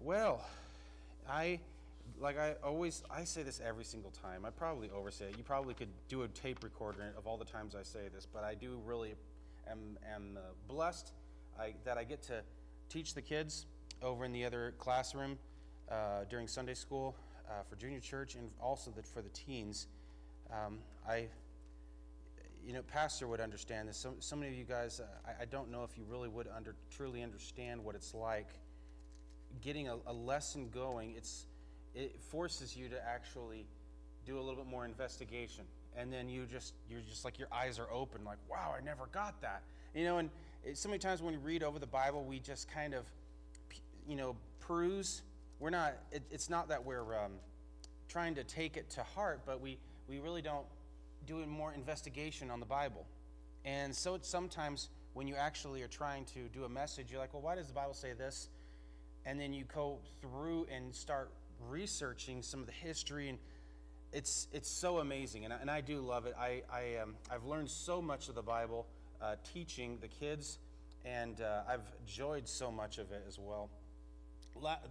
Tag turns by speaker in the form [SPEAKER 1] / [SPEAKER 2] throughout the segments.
[SPEAKER 1] Well, I I say this every single time. I probably oversay it. You probably could do a tape recorder of all the times I say this, but I do really am blessed that I get to teach the kids over in the other classroom during Sunday school for junior church, and also for the teens. Pastor would understand this. So many of you guys, I don't know if you really would truly understand what it's like getting a lesson going. It forces you to actually do a little bit more investigation, and then you're just like your eyes are open, like, wow, I never got that. And so many times when we read over the Bible, we just kind of peruse. It's not that we're trying to take it to heart, but we really don't do more investigation on the Bible. And so it's sometimes when you actually are trying to do a message, you're like, well, why does the Bible say this? And then you go through and start researching some of the history, and it's so amazing, and I do love it. I've learned so much of the Bible teaching the kids, and I've enjoyed so much of it as well.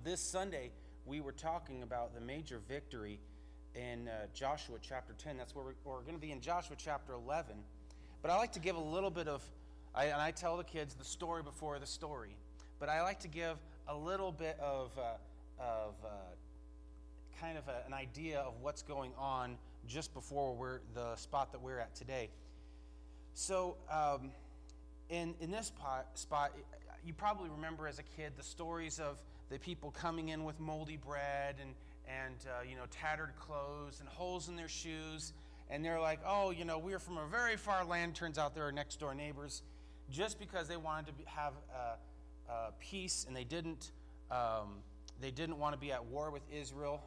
[SPEAKER 1] This Sunday we were talking about the major victory in Joshua chapter 10. That's where we're going to be in Joshua chapter 11. But I like to give a little bit of, and I tell the kids the story before the story, but I like to give a little bit of kind of an idea of what's going on just before the spot that we're at today. So in this spot, you probably remember as a kid the stories of the people coming in with moldy bread and tattered clothes and holes in their shoes, and they're like, oh, we're from a very far land. Turns out they're next door neighbors, just because they wanted to have peace, and they didn't want to be at war with Israel.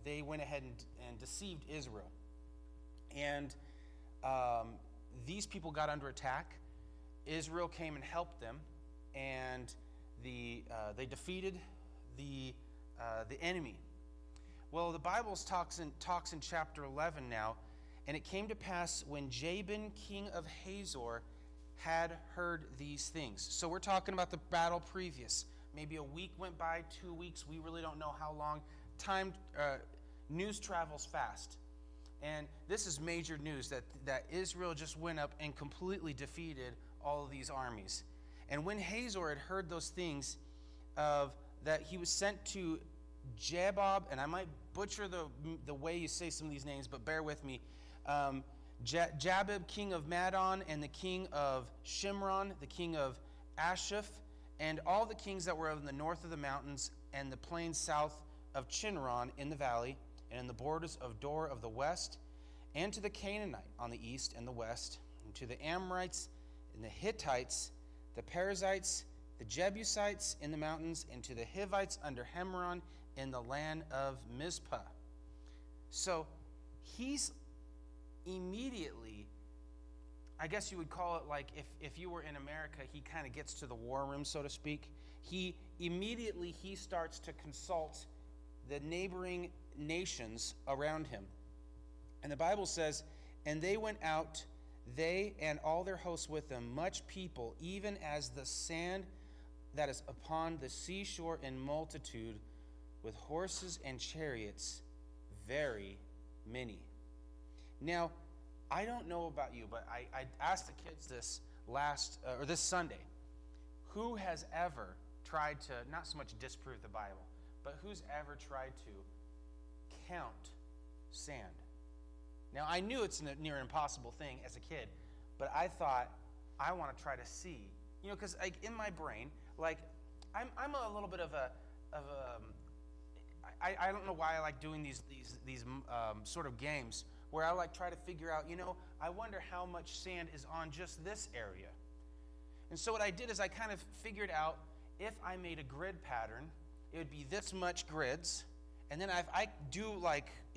[SPEAKER 1] They went ahead and deceived Israel. And these people got under attack. Israel came and helped them, and they defeated the enemy. Well, the Bible talks in chapter 11 now, and it came to pass when Jabin, king of Hazor, had heard these things. So we're talking about the battle previous. Maybe a week went by, 2 weeks. We really don't know how long. News travels fast. And this is major news that Israel just went up and completely defeated all of these armies. And when Hazor had heard those things, that he was sent to Jabab, and I might butcher the way you say some of these names, but bear with me. Jabib, king of Madon, and the king of Shimron, the king of Ashaph, and all the kings that were in the north of the mountains and the plains south of Chinron in the valley, and in the borders of Dor of the west, and to the Canaanite on the east and the west, and to the Amorites and the Hittites, the Perizzites, the Jebusites in the mountains, and to the Hivites under Hemron in the land of Mizpah. So he's immediately, I guess you would call it like if you were in America, he kind of gets to the war room, so to speak. He starts to consult the neighboring nations around him. And the Bible says, and they went out, they and all their hosts with them, much people, even as the sand that is upon the seashore in multitude, with horses and chariots, very many. Now, I don't know about you, but I asked the kids this this Sunday, who has ever tried to, not so much disprove the Bible, but who's ever tried to count sand? Now, I knew it's a near impossible thing as a kid, but I thought, I want to try to see, because like in my brain, like I'm a little bit of a I don't know why I like doing these sort of games where I like try to figure out, I wonder how much sand is on just this area. And so what I did is I kind of figured out if I made a grid pattern, it would be this much grids, and then if I do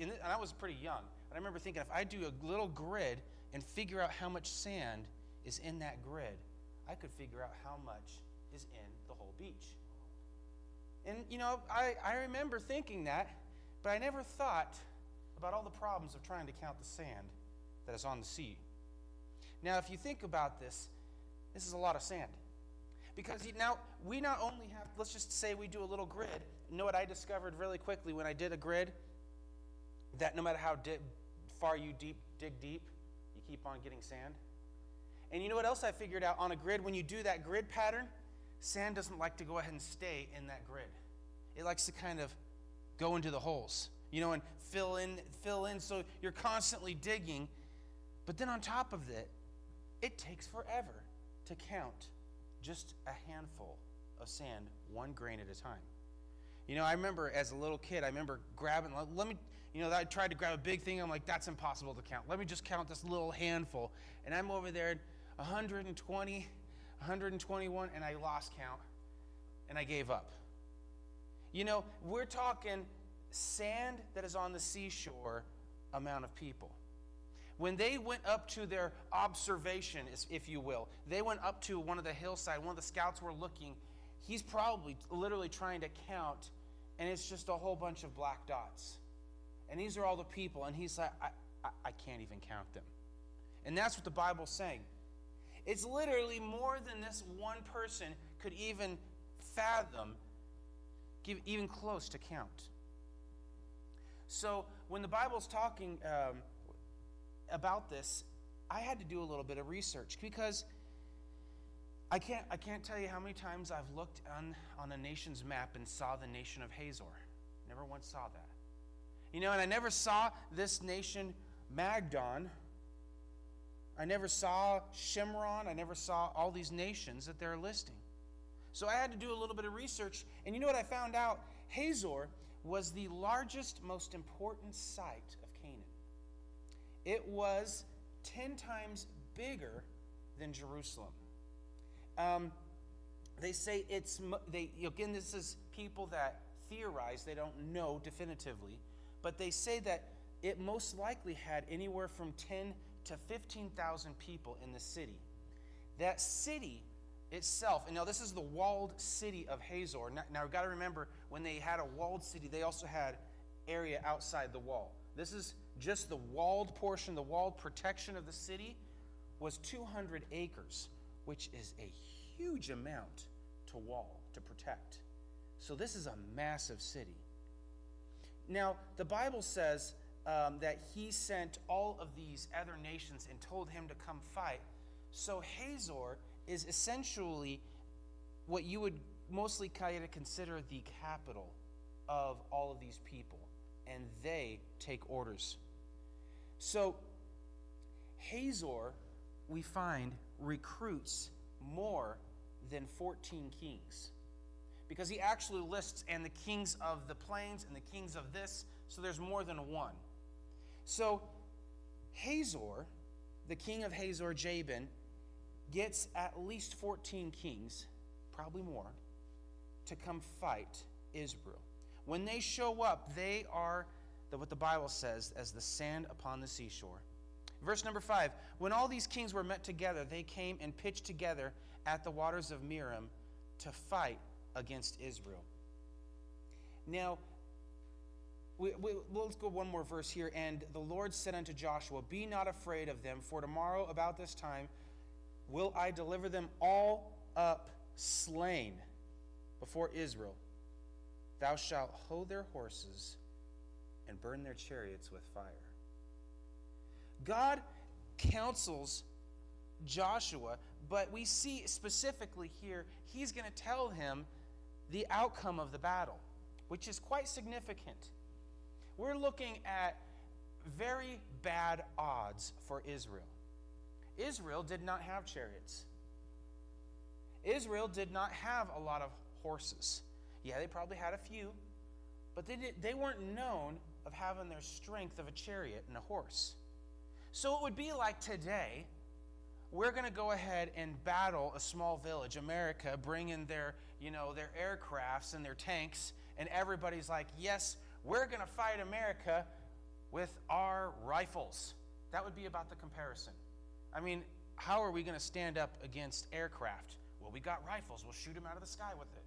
[SPEAKER 1] and I was pretty young, and I remember thinking if I do a little grid and figure out how much sand is in that grid, I could figure out how much is in the whole beach. And, I remember thinking that, but I never thought about all the problems of trying to count the sand that is on the sea. Now, if you think about this is a lot of sand. Because now we not only have, let's just say we do a little grid. You know what I discovered really quickly when I did a grid? That no matter how far you dig deep, you keep on getting sand. And you know what else I figured out on a grid? When you do that grid pattern, sand doesn't like to go ahead and stay in that grid. It likes to kind of go into the holes, and fill in. So you're constantly digging. But then on top of it, it takes forever to count just a handful of sand, one grain at a time. I remember as a little kid, grabbing, I tried to grab a big thing. I'm like, that's impossible to count. Let me just count this little handful. And I'm over there, 120, 121, and I lost count, and I gave up. We're talking sand that is on the seashore amount of people. When they went up to their observation, if you will, they went up to one of the hillside, one of the scouts were looking, he's probably literally trying to count, and it's just a whole bunch of black dots. And these are all the people, and he's like, I can't even count them. And that's what the Bible's saying. It's literally more than this one person could even fathom, give even close to count. So when the Bible's talking about this, I had to do a little bit of research because I can't tell you how many times I've looked on a nation's map and saw the nation of Hazor. Never once saw that. And I never saw this nation Magdon. I never saw Shimron. I never saw all these nations that they're listing. So I had to do a little bit of research. And you know what I found out? Hazor was the largest, most important site of Canaan. It was 10 times bigger than Jerusalem. They say again, this is people that theorize, they don't know definitively, but they say that it most likely had anywhere from 10 to 15,000 people in the city. That city itself, and now this is the walled city of Hazor. Now we've got to remember, when they had a walled city, they also had area outside the wall. This is just the walled portion, the walled protection of the city was 200 acres, which is a huge amount to wall, to protect. So this is a massive city. Now, the Bible says that he sent all of these other nations and told him to come fight. So Hazor is essentially what you would mostly kind of consider the capital of all of these people, and they take orders. So Hazor, we find, recruits more than 14 kings, because he actually lists and the kings of the plains and the kings of this, so there's more than one. So Hazor, the king of Hazor, Jabin, gets at least 14 kings, probably more, to come fight Israel. When they show up, they are what the Bible says as the sand upon the seashore. Verse number 5, when all these kings were met together, they came and pitched together at the waters of Merom to fight against Israel. Now, let's go one more verse here. And the Lord said unto Joshua, be not afraid of them, for tomorrow about this time will I deliver them all up slain before Israel. Thou shalt hoe their horses and burn their chariots with fire. God counsels Joshua, but we see specifically here, he's going to tell him the outcome of the battle, which is quite significant. We're looking at very bad odds for Israel. Israel did not have chariots. Israel did not have a lot of horses. Yeah, they probably had a few, but they weren't known of having their strength of a chariot and a horse. So it would be like today, we're going to go ahead and battle a small village, America, bring in their aircrafts and their tanks, and everybody's like, yes, we're going to fight America with our rifles. That would be about the comparison. I mean, how are we going to stand up against aircraft? Well, we got rifles. We'll shoot them out of the sky with it.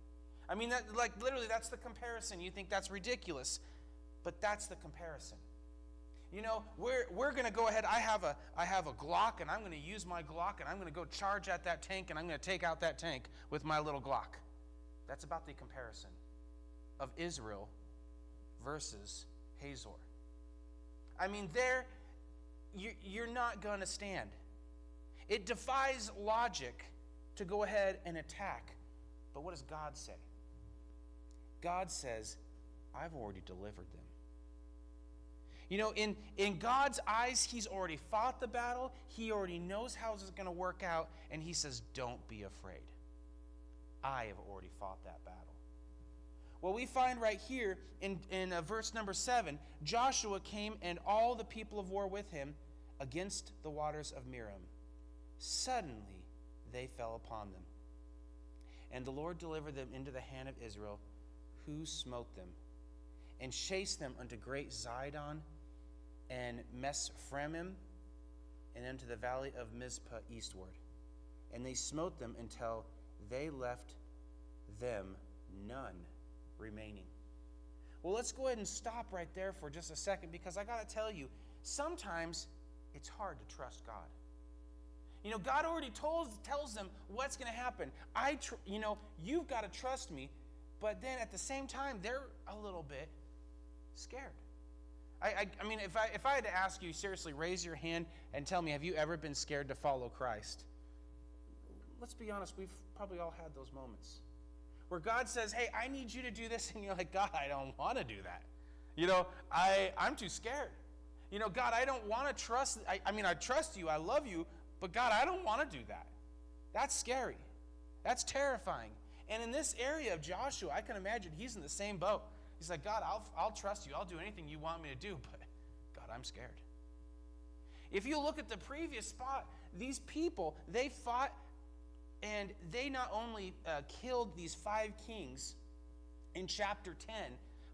[SPEAKER 1] I mean, literally, that's the comparison. You think that's ridiculous, but that's the comparison. We're going to go ahead. I have a Glock, and I'm going to use my Glock, and I'm going to go charge at that tank, and I'm going to take out that tank with my little Glock. That's about the comparison of Israel versus Hazor. I mean, you're not going to stand. It defies logic to go ahead and attack. But what does God say? God says, I've already delivered them. In God's eyes, he's already fought the battle. He already knows how it's going to work out. And he says, don't be afraid. I have already fought that battle. Well, we find right here in verse number 7, Joshua came and all the people of war with him against the waters of Merom. Suddenly they fell upon them. And the Lord delivered them into the hand of Israel, who smote them, and chased them unto great Zidon and Mesphramim, and unto the valley of Mizpah eastward. And they smote them until they left them none remaining. Well, let's go ahead and stop right there for just a second, because I got to tell you, sometimes it's hard to trust God. God already tells them what's going to happen. You've got to trust me, but then at the same time, they're a little bit scared. I mean, if I had to ask you, seriously, raise your hand and tell me, have you ever been scared to follow Christ? Let's be honest, we've probably all had those moments where God says, hey, I need you to do this, and you're like, God, I don't want to do that. I'm too scared. God, I don't want to trust. I trust you, I love you, but God, I don't want to do that. That's scary. That's terrifying. And in this area of Joshua, I can imagine he's in the same boat. He's like, God, I'll trust you. I'll do anything you want me to do, but God, I'm scared. If you look at the previous spot, these people, they fought, and they not only killed these 5 kings in chapter 10,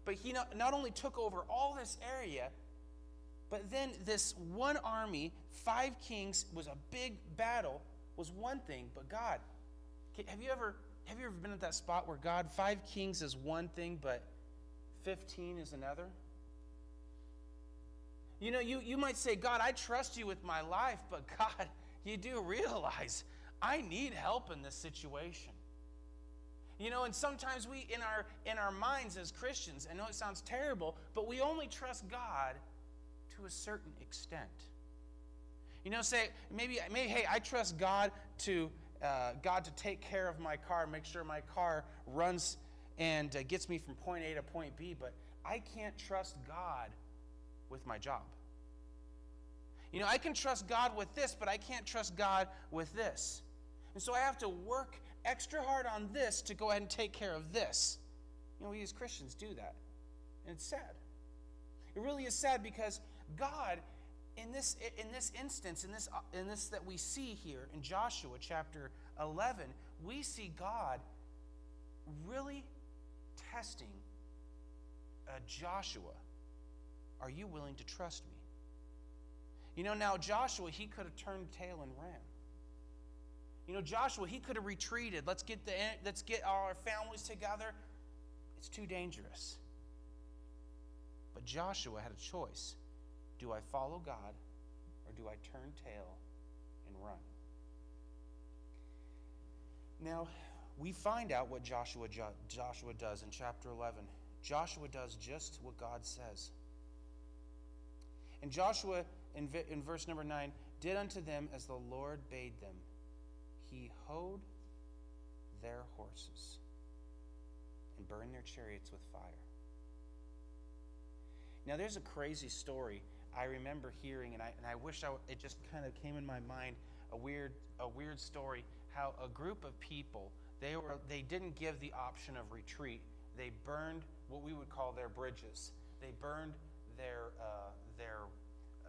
[SPEAKER 1] but he not only took over all this area, but then this one army, 5 kings, was a big battle, was one thing. But God, have you ever been at that spot where God, 5 kings is one thing, but 15 is another? You might say, God, I trust you with my life, but God, you do realize I need help in this situation. And sometimes we, in our minds as Christians, I know it sounds terrible, but we only trust God to a certain extent. Say maybe hey, I trust God to take care of my car, make sure my car runs and gets me from point A to point B, but I can't trust God with my job. I can trust God with this, but I can't trust God with this. And so I have to work extra hard on this to go ahead and take care of this. We as Christians do that. And it's sad. It really is sad, because God, in this instance, in this that we see here in Joshua chapter 11, we see God really testing Joshua. Are you willing to trust me? Now Joshua, he could have turned tail and ran. Joshua, he could have retreated. Let's get all our families together. It's too dangerous. But Joshua had a choice. Do I follow God, or do I turn tail and run? Now, we find out what Joshua does in chapter 11. Joshua does just what God says. And Joshua, in verse number 9, did unto them as the Lord bade them. He hoed their horses and burned their chariots with fire. Now, there's a crazy story I remember hearing, and I wish it just kind of came in my mind, a weird story, how a group of people, they didn't give the option of retreat. They burned what we would call their bridges. They burned their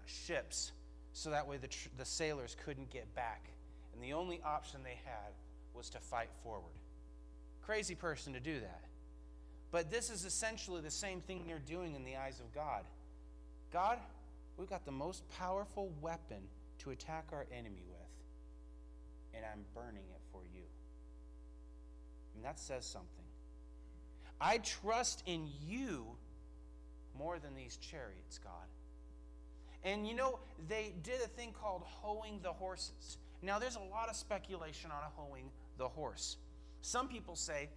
[SPEAKER 1] ships, so that way the sailors couldn't get back. And the only option they had was to fight forward. Crazy person to do that. But this is essentially the same thing they're doing in the eyes of God. God, we've got the most powerful weapon to attack our enemy with, and I'm burning it for you. And that says something. I trust in you more than these chariots, God. And they did a thing called hoeing the horses. Now, there's a lot of speculation on hoeing the horse. Some people say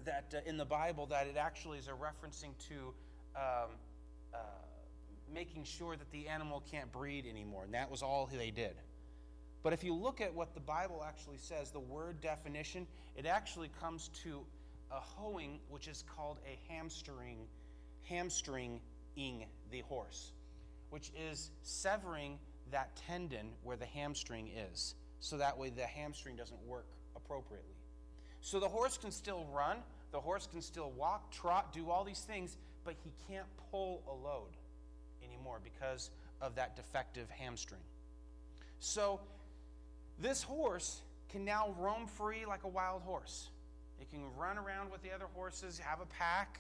[SPEAKER 1] that in the Bible that it actually is a referencing to making sure that the animal can't breed anymore, and that was all they did. But if you look at what the Bible actually says, the word definition, it actually comes to a hoeing, which is called a hamstringing the horse, which is severing that tendon where the hamstring is, so that way the hamstring doesn't work appropriately. So the horse can still run, the horse can still walk, trot, do all these things, but he can't pull a load anymore because of that defective hamstring. So this horse can now roam free like a wild horse. It can run around with the other horses, have a pack,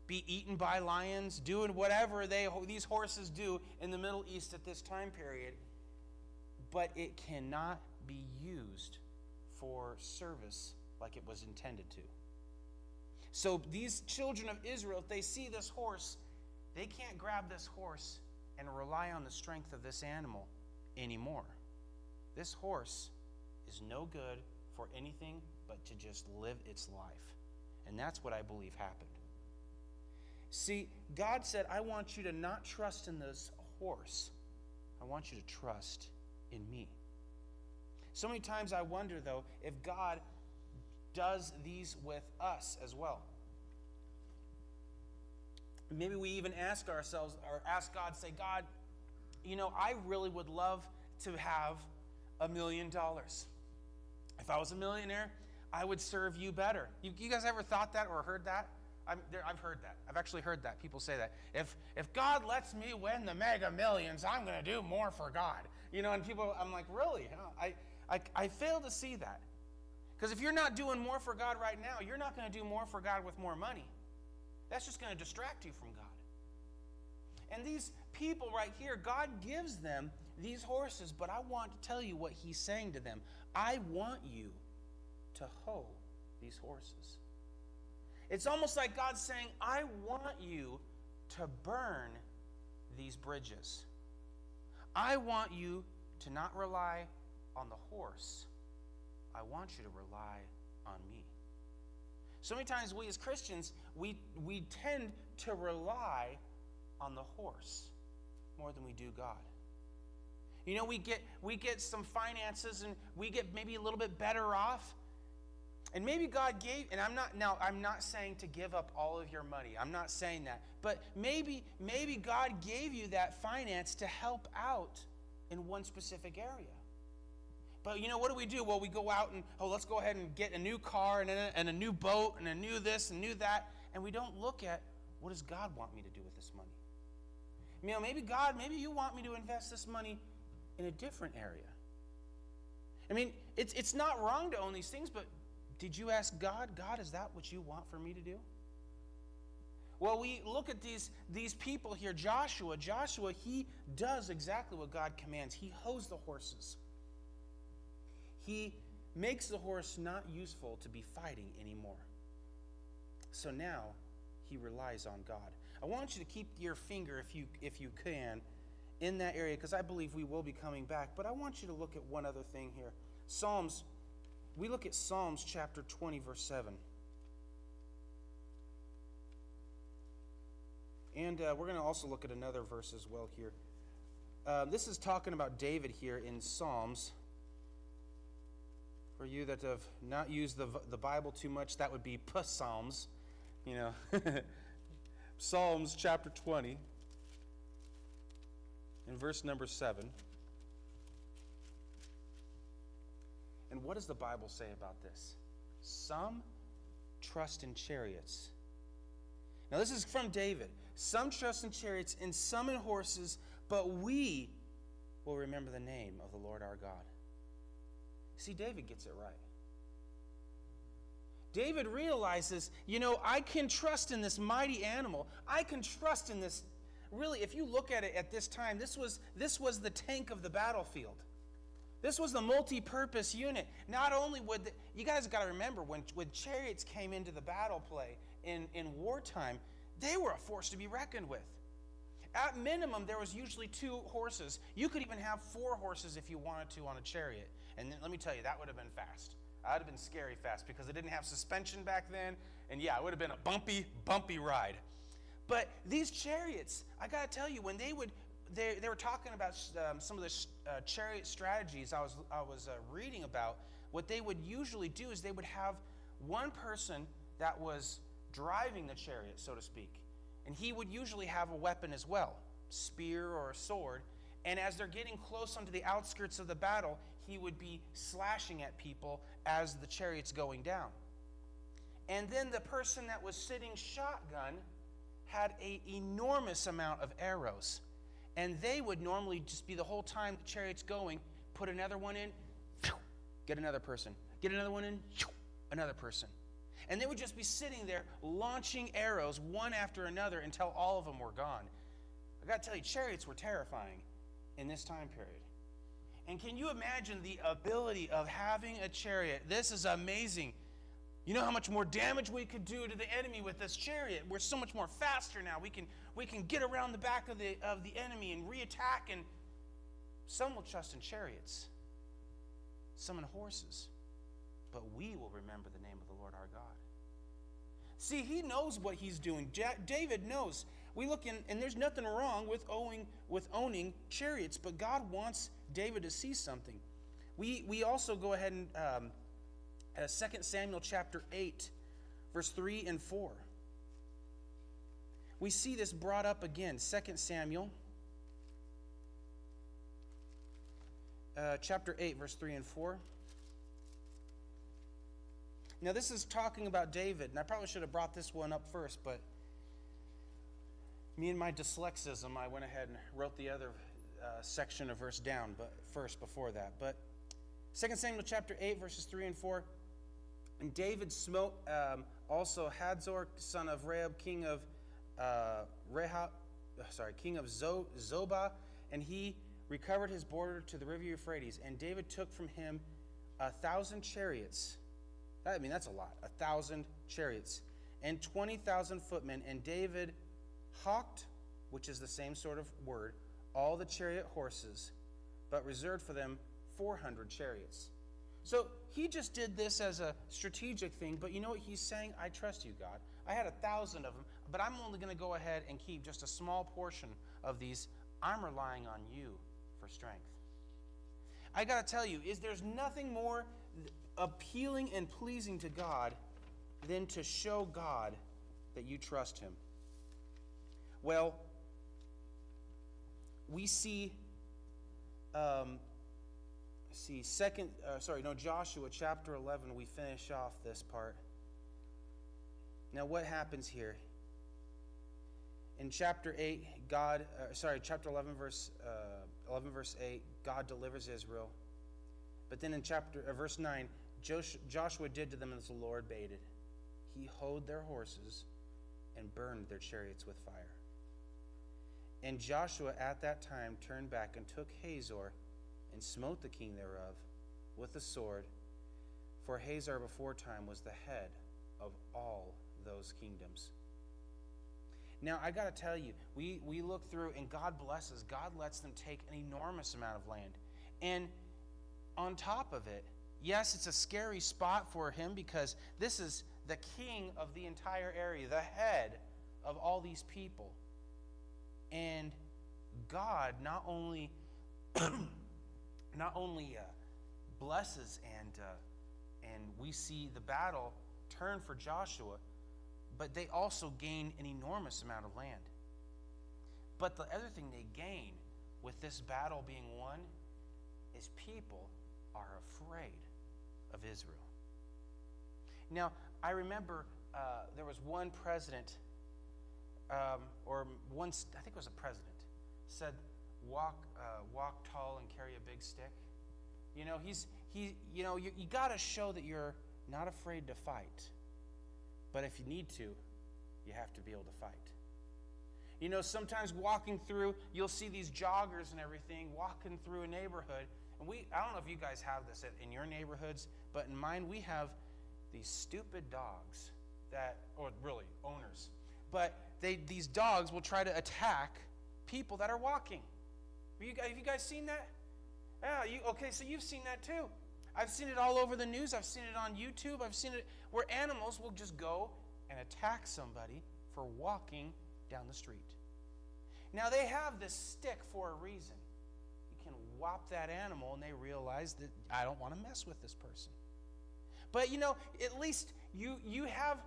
[SPEAKER 1] be eaten by lions, doing whatever these horses do in the Middle East at this time period. But it cannot be used for service like it was intended to. So these children of Israel, if they see this horse, they can't grab this horse and rely on the strength of this animal anymore. This horse is no good for anything but to just live its life. And that's what I believe happened. See, God said, I want you to not trust in this horse. I want you to trust in me. So many times I wonder, though, if God does these with us as well. Maybe we even ask ourselves, or ask God, say, God, I really would love to have $1 million. If I was a millionaire, I would serve you better. You guys ever thought that or heard that? I've heard that. I've actually heard that. People say that. If God lets me win the mega millions, I'm going to do more for God. And people, I'm like, really? I fail to see that. Because if you're not doing more for God right now, you're not going to do more for God with more money. That's just going to distract you from God. And these people right here, God gives them these horses, but I want to tell you what he's saying to them. I want you to hoe these horses. It's almost like God's saying, I want you to burn these bridges. I want you to not rely on the horse. I want you to rely on me. So many times we as Christians, we tend to rely on the horse more than we do God. We get some finances and we get maybe a little bit better off. And maybe God gave, and I'm not saying to give up all of your money. I'm not saying that. But maybe God gave you that finance to help out in one specific area. But what do? Well, we go out and, let's go ahead and get a new car and a new boat and a new this and new that. And we don't look at, what does God want me to do with this money? Maybe you want me to invest this money in a different area. It's not wrong to own these things, but did you ask God, is that what you want for me to do? Well, we look at these people here. Joshua, he does exactly what God commands. He hoes the horses. He makes the horse not useful to be fighting anymore. So now he relies on God. I want you to keep your finger, if you can, in that area, because I believe we will be coming back. But I want you to look at one other thing here. We look at Psalms chapter 20, verse 7. And we're going to also look at another verse as well here. This is talking about David here in Psalms. For you that have not used the Bible too much, that would be Psalms. Psalms chapter 20, in verse number 7. And what does the Bible say about this? Some trust in chariots. Now this is from David. Some trust in chariots and some in horses, but we will remember the name of the Lord our God. See, David gets it right. David realizes, I can trust in this mighty animal. I can trust in this. Really, if you look at it at this time, this was the tank of the battlefield. This was the multi-purpose unit. Not only you guys got to remember, when chariots came into the battle play in wartime, they were a force to be reckoned with. At minimum, there was usually 2 horses. You could even have 4 horses if you wanted to on a chariot. And then, let me tell you, that would have been fast. That would have been scary fast because it didn't have suspension back then. And yeah, it would have been a bumpy ride. But these chariots, I got to tell you, when they were talking about some of the chariot strategies I was reading about. What they would usually do is they would have one person that was driving the chariot, so to speak. And he would usually have a weapon as well, spear or a sword. And as they're getting close onto the outskirts of the battle, he would be slashing at people as the chariot's going down. And then the person that was sitting shotgun had an enormous amount of arrows. And they would normally just be the whole time the chariot's going, put another one in, get another person. Get another one in, another person. And they would just be sitting there launching arrows one after another until all of them were gone. I got to tell you, chariots were terrifying in this time period. And can you imagine the ability of having a chariot? This is amazing. You know how much more damage we could do to the enemy with this chariot? We're so much more faster now. We can get around the back of the enemy and reattack. And some will trust in chariots, some in horses. But we will remember the name of the Lord our God. See, he knows what he's doing. David knows. We look in, and there's nothing wrong with owning chariots, but God wants David to see something. We also go ahead and 2 Samuel chapter 8, verse 3 and 4. We see this brought up again. 2 Samuel chapter 8, verse 3 and 4. Now, this is talking about David, and I probably should have brought this one up first, but me and my dyslexism, I went ahead and wrote the other section of verse down before that. But 2 Samuel chapter 8, verses 3 and 4. And David smote also Hadzor, son of Rehob, king of Zobah, and he recovered his border to the river Euphrates. And David took from him 1,000 chariots. I mean, that's a lot. 1,000 chariots and 20,000 footmen. And David hawked, which is the same sort of word, all the chariot horses, but reserved for them 400 chariots. So he just did this as a strategic thing, but you know what he's saying? I trust you, God. I had 1,000 of them, but I'm only going to go ahead and keep just a small portion of these. I'm relying on you for strength. I got to tell you, there's nothing more appealing and pleasing to God than to show God that you trust him. Well, we see Joshua chapter 11, we finish off this part. Now what happens here? In chapter 8, chapter 11 verse 8, God delivers Israel. But then in verse 9, Joshua did to them as the Lord bade it. He hoed their horses and burned their chariots with fire. And Joshua at that time turned back and took Hazor and smote the king thereof with the sword, for Hazor beforetime was the head of all those kingdoms. Now, I got to tell you, we look through, and God blesses. God lets them take an enormous amount of land. And on top of it, yes, it's a scary spot for him because this is the king of the entire area, the head of all these people. And God not only blesses and we see the battle turn for Joshua, but they also gain an enormous amount of land. But the other thing they gain with this battle being won is people are afraid of Israel. Now, I remember there was one president, I think it was a president, said, walk tall and carry a big stick. You know, you got to show that you're not afraid to fight. But if you need to, you have to be able to fight. You know, sometimes walking through, you'll see these joggers and everything walking through a neighborhood. And I don't know if you guys have this in your neighborhoods, but in mine we have these stupid dogs or really owners. But these dogs will try to attack people that are walking. Have you guys seen that? Yeah, okay, so you've seen that too. I've seen it all over the news. I've seen it on YouTube. I've seen it where animals will just go and attack somebody for walking down the street. Now, they have this stick for a reason. You can whop that animal, and they realize that I don't want to mess with this person. But, at least you have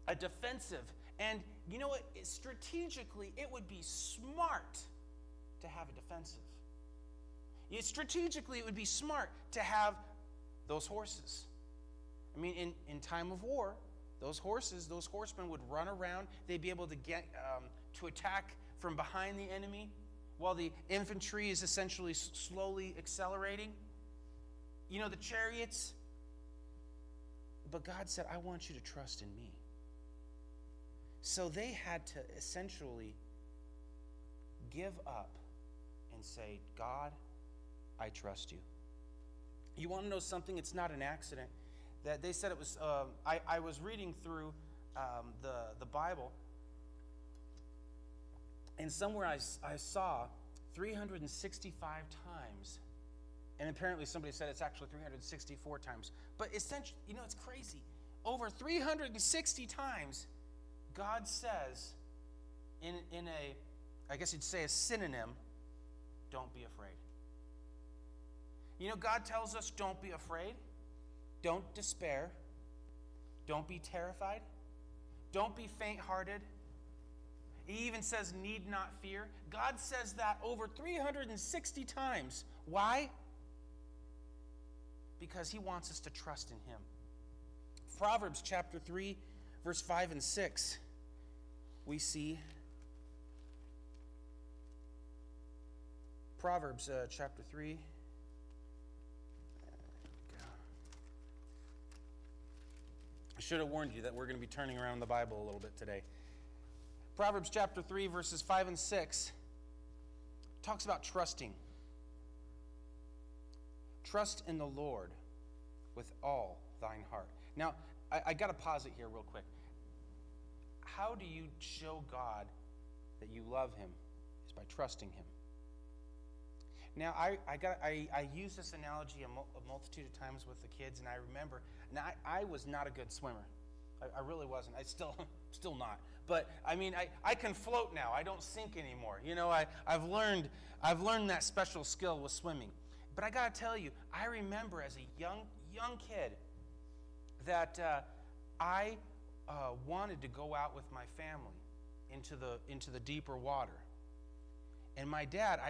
[SPEAKER 1] a defensive. And you know what? Strategically, it would be smart to have a defensive. Strategically, it would be smart to have those horses. I mean, in time of war, those horsemen would run around. They'd be able to get to attack from behind the enemy while the infantry is essentially slowly accelerating. The chariots. But God said, I want you to trust in me. So they had to essentially give up and say, God, I trust you. You want to know something? It's not an accident. That they said it was, I was reading through the Bible, and somewhere I saw 365 times, and apparently somebody said it's actually 364 times. But essentially, it's crazy. Over 360 times, God says, in a, I guess you'd say a synonym, don't be afraid. God tells us, don't be afraid. Don't despair. Don't be terrified. Don't be faint-hearted. He even says, need not fear. God says that over 360 times. Why? Because he wants us to trust in him. Proverbs chapter 3, verse 5 and 6, we see Proverbs chapter 3. I should have warned you that we're going to be turning around the Bible a little bit today. Proverbs chapter 3, verses 5 and 6 talks about trusting. Trust in the Lord with all thine heart. Now, I got to pause it here real quick. How do you show God that you love him? Is by trusting him. Now, I use this analogy a multitude of times with the kids, and I remember, now I was not a good swimmer. I really wasn't. I still not. But I mean, I can float now. I don't sink anymore. I've learned that special skill with swimming. But I got to tell you, I remember as a young kid that I wanted to go out with my family into the deeper water. And my dad,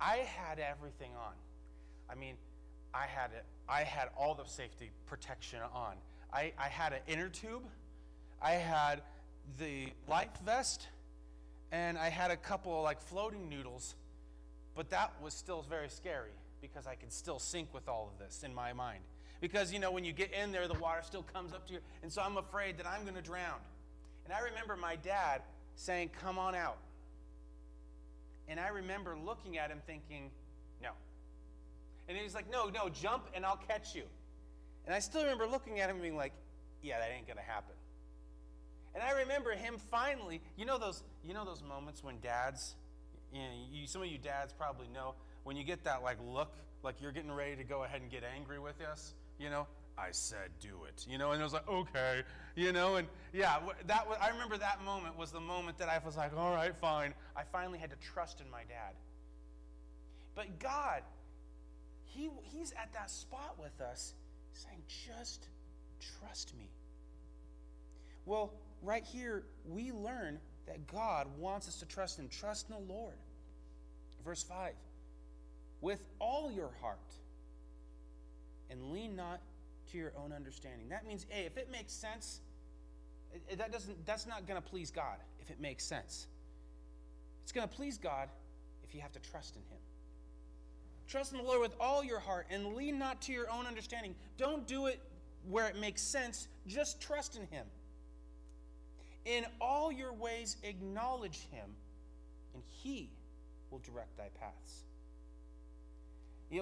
[SPEAKER 1] I had everything on. I mean, I had all the safety protection on. I had an inner tube, I had the life vest, and I had a couple of floating noodles, but that was still very scary because I could still sink with all of this in my mind. Because, when you get in there, the water still comes up to you, and so I'm afraid that I'm going to drown. And I remember my dad saying, come on out. And I remember looking at him thinking, no. And he was like, no, jump and I'll catch you. And I still remember looking at him and being like, yeah, that ain't going to happen. And I remember him finally, those moments when dads, some of you dads probably know, when you get that look, like you're getting ready to go ahead and get angry with us, I said do it, and I was like, okay, and yeah, I remember that moment was the moment that I was like, all right, fine. I finally had to trust in my dad. But God, he's at that spot with us saying, just trust me. Well, right here, we learn that God wants us to trust him. Trust in the Lord. Verse 5, with all your heart, and lean not to your own understanding. That means, hey, if it makes sense, that's not going to please God if it makes sense. It's going to please God if you have to trust in him. Trust in the Lord with all your heart and lean not to your own understanding. Don't do it where it makes sense. Just trust in him. In all your ways acknowledge him, and he will direct thy paths.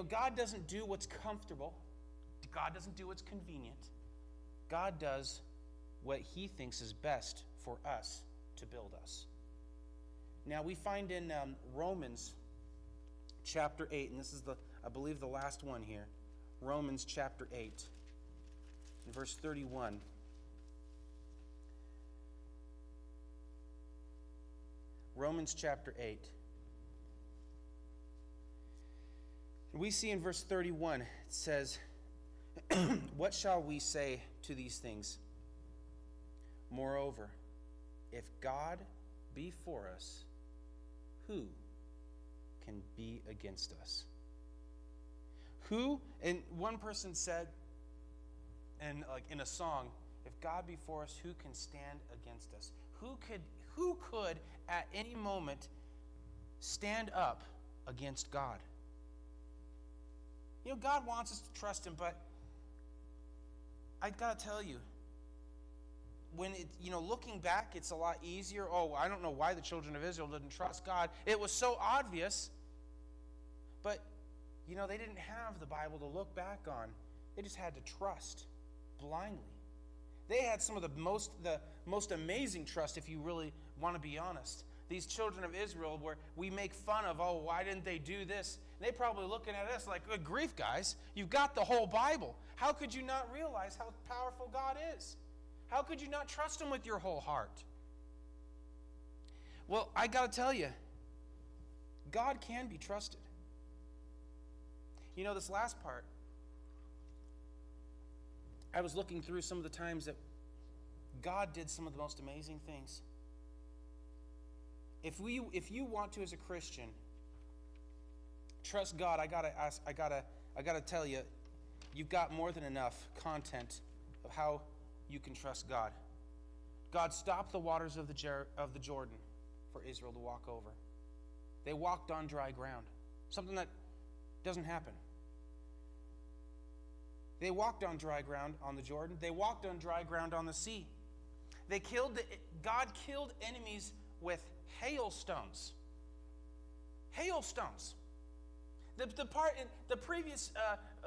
[SPEAKER 1] God doesn't do what's comfortable. God doesn't do what's convenient. God does what he thinks is best for us to build us. Now we find in Romans chapter 8, and this is I believe the last one here. Romans chapter 8, and verse 31. Romans chapter 8. We see in verse 31, it says, "What shall we say to these things? Moreover, if God be for us, who can be against us?" Who, and one person said, and like in a song, if God be for us, who can stand against us? Who could at any moment stand up against God? You know, God wants us to trust him, but I gotta tell you, when looking back, it's a lot easier. Oh, I don't know why the children of Israel didn't trust God. It was so obvious. But, they didn't have the Bible to look back on. They just had to trust blindly. They had some of the most amazing trust, if you really want to be honest. These children of Israel, where we make fun of, oh, why didn't they do this? And they probably looking at us like, good grief, guys. You've got the whole Bible. How could you not realize how powerful God is? How could you not trust him with your whole heart? Well, I got to tell you, God can be trusted. This last part, I was looking through some of the times that God did some of the most amazing things. If you want to, as a Christian, trust God, I gotta tell you, you've got more than enough content of how you can trust God. God stopped the waters of the Jordan for Israel to walk over. They walked on dry ground, something that doesn't happen. They walked on dry ground on the Jordan. They walked on dry ground on the sea. God killed enemies with hailstones. Hailstones. The part in the previous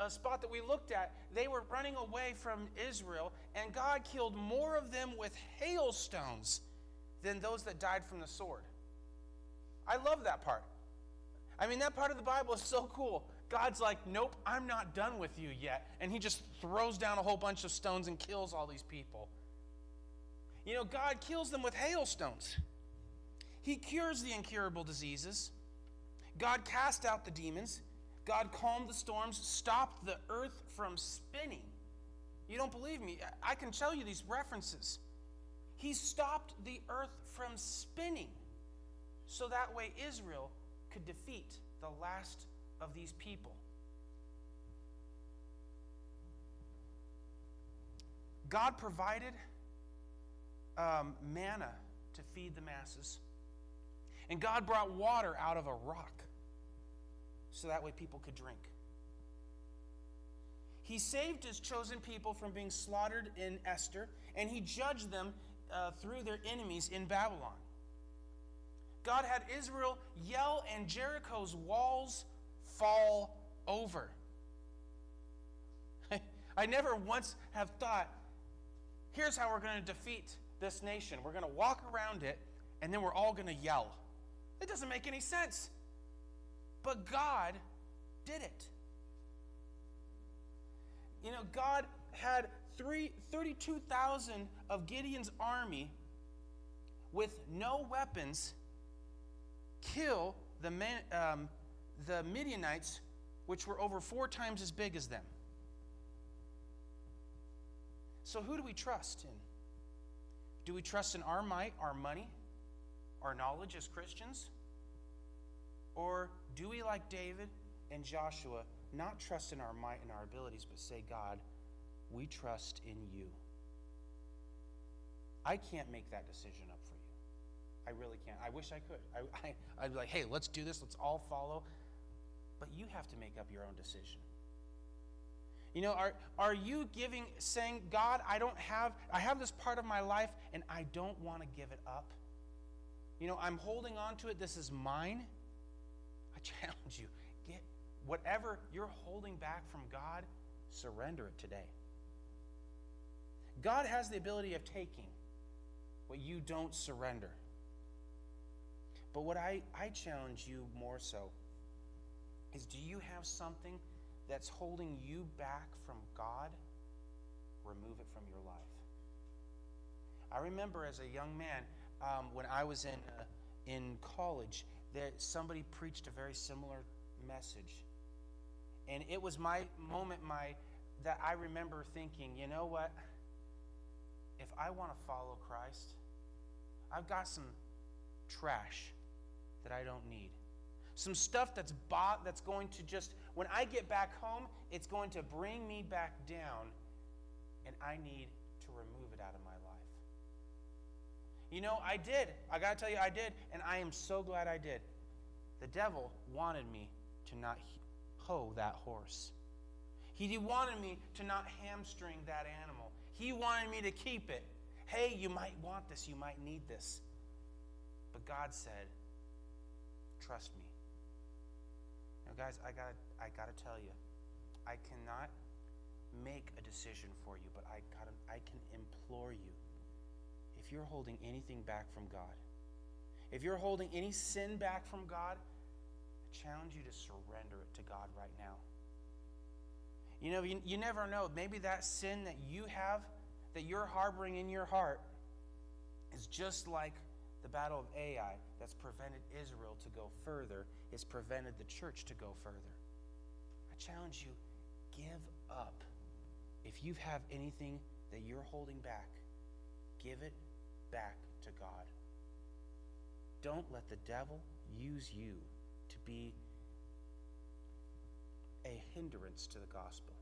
[SPEAKER 1] spot that we looked at, they were running away from Israel, and God killed more of them with hailstones than those that died from the sword. I love that part. I mean, that part of the Bible is so cool. God's like, nope, I'm not done with you yet. And he just throws down a whole bunch of stones and kills all these people. God kills them with hailstones. He cures the incurable diseases. God cast out the demons. God calmed the storms, stopped the earth from spinning. You don't believe me? I can tell you these references. He stopped the earth from spinning so that way Israel could defeat the last of these people. God provided manna to feed the masses. And God brought water out of a rock so that way people could drink. He saved his chosen people from being slaughtered in Esther, and he judged them through their enemies in Babylon. God had Israel yell and Jericho's walls fall over. I never once have thought, here's how we're going to defeat this nation. We're going to walk around it, and then we're all going to yell. It doesn't make any sense. But God did it. God had 32,000 of Gideon's army with no weapons kill the Midianites, which were over 4 times as big as them. So who do we trust in? Do we trust in our might, our money, our knowledge as Christians? Or do we, like David and Joshua, not trust in our might and our abilities, but say, God, we trust in you? I can't make that decision up for you. I really can't. I wish I could. I'd be like, hey, let's do this. Let's all follow. But you have to make up your own decision. Are you saying, God, I have this part of my life and I don't want to give it up? I'm holding on to it. This is mine. I challenge you. Get whatever you're holding back from God, surrender it today. God has the ability of taking what you don't surrender. But what I challenge you more so is, do you have something that's holding you back from God? Remove it from your life. I remember as a young man, when I was in college, that somebody preached a very similar message. And it was my moment that I remember thinking, you know what? If I want to follow Christ, I've got some trash that I don't need. Some stuff that's going to just, when I get back home, it's going to bring me back down, and I need to remove it out of my life. You know, I did. I got to tell you, I did, and I am so glad I did. The devil wanted me to not hoe that horse. He wanted me to not hamstring that animal. He wanted me to keep it. Hey, you might want this. You might need this. But God said, trust me. Now, guys, I gotta tell you, I cannot make a decision for you, but I can implore you. If you're holding anything back from God, if you're holding any sin back from God, I challenge you to surrender it to God right now. You know, you never know. Maybe that sin that you have, that you're harboring in your heart, is just like the battle of Ai that's prevented Israel to go further, it's prevented the church to go further. I challenge you, give up. If you have anything that you're holding back, give it back to God. Don't let the devil use you to be a hindrance to the gospel.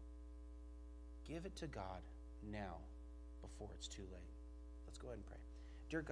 [SPEAKER 1] Give it to God now before it's too late. Let's go ahead and pray.